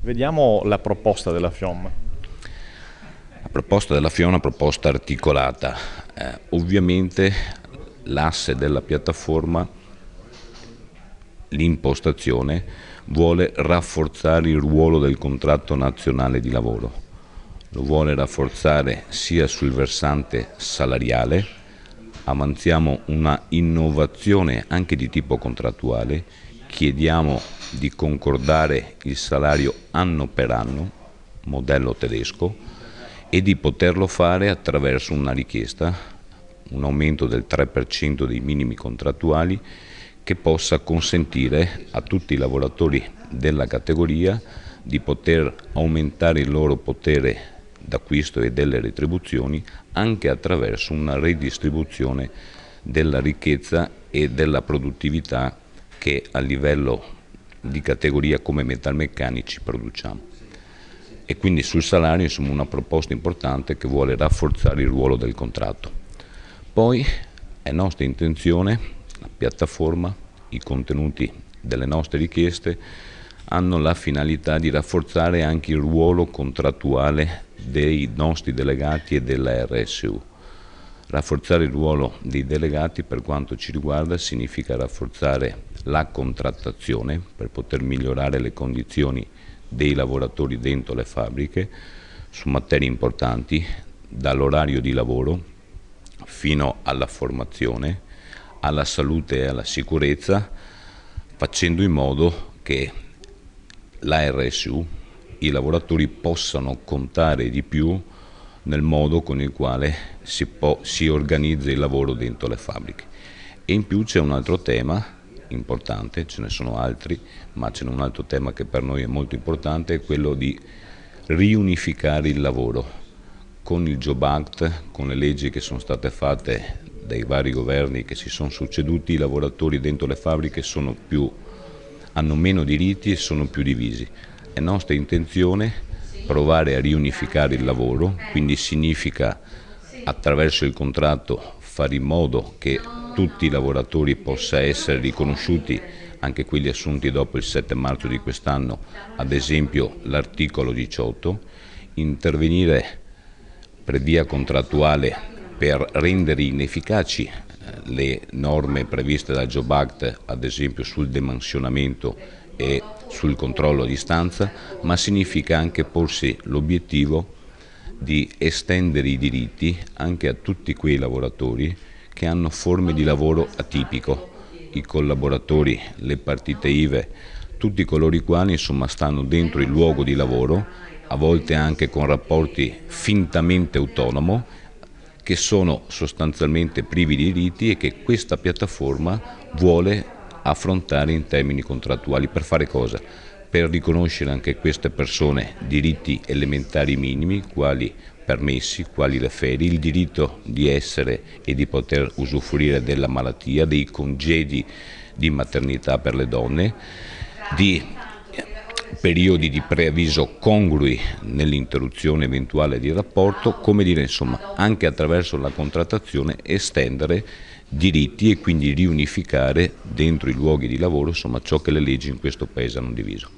Vediamo la proposta della FIOM. La proposta della FIOM è una proposta articolata. Ovviamente l'asse della piattaforma, l'impostazione, vuole rafforzare il ruolo del contratto nazionale di lavoro. Lo vuole rafforzare sia sul versante salariale, avanziamo una innovazione anche di tipo contrattuale, chiediamo di concordare il salario anno per anno, modello tedesco, e di poterlo fare attraverso una richiesta, un aumento del 3% dei minimi contrattuali che possa consentire a tutti i lavoratori della categoria di poter aumentare il loro potere d'acquisto e delle retribuzioni anche attraverso una redistribuzione della ricchezza e della produttività che a livello di categoria come metalmeccanici produciamo. E quindi sul salario insomma una proposta importante che vuole rafforzare il ruolo del contratto. Poi è nostra intenzione, la piattaforma, i contenuti delle nostre richieste hanno la finalità di rafforzare anche il ruolo contrattuale dei nostri delegati e della RSU. Rafforzare il ruolo dei delegati per quanto ci riguarda significa rafforzare la contrattazione per poter migliorare le condizioni dei lavoratori dentro le fabbriche su materie importanti, dall'orario di lavoro fino alla formazione, alla salute e alla sicurezza, facendo in modo che la RSU, i lavoratori possano contare di più nel modo con il quale si organizza il lavoro dentro le fabbriche. E in più c'è un altro tema importante, ce ne sono altri, ma c'è un altro tema che per noi è molto importante, è quello di riunificare il lavoro. Con il Job Act, con le leggi che sono state fatte dai vari governi che si sono succeduti, i lavoratori dentro le fabbriche hanno meno diritti e sono più divisi. È nostra intenzione provare a riunificare il lavoro, quindi significa attraverso il contratto fare in modo che tutti i lavoratori possano essere riconosciuti, anche quelli assunti dopo il 7 marzo di quest'anno, ad esempio l'articolo 18, intervenire per via contrattuale per rendere inefficaci le norme previste dal Job Act, ad esempio sul demansionamento e sul controllo a distanza, ma significa anche porsi l'obiettivo di estendere i diritti anche a tutti quei lavoratori che hanno forme di lavoro atipico, i collaboratori, le partite IVA, tutti coloro i quali insomma stanno dentro il luogo di lavoro, a volte anche con rapporti fintamente autonomi, che sono sostanzialmente privi di diritti e che questa piattaforma vuole affrontare in termini contrattuali. Per fare cosa? Per riconoscere anche a queste persone diritti elementari minimi, quali permessi, quali le ferie, il diritto di essere e di poter usufruire della malattia, dei congedi di maternità per le donne, di periodi di preavviso congrui nell'interruzione eventuale di rapporto, come dire insomma anche attraverso la contrattazione estendere diritti e quindi riunificare dentro i luoghi di lavoro insomma ciò che le leggi in questo paese hanno diviso.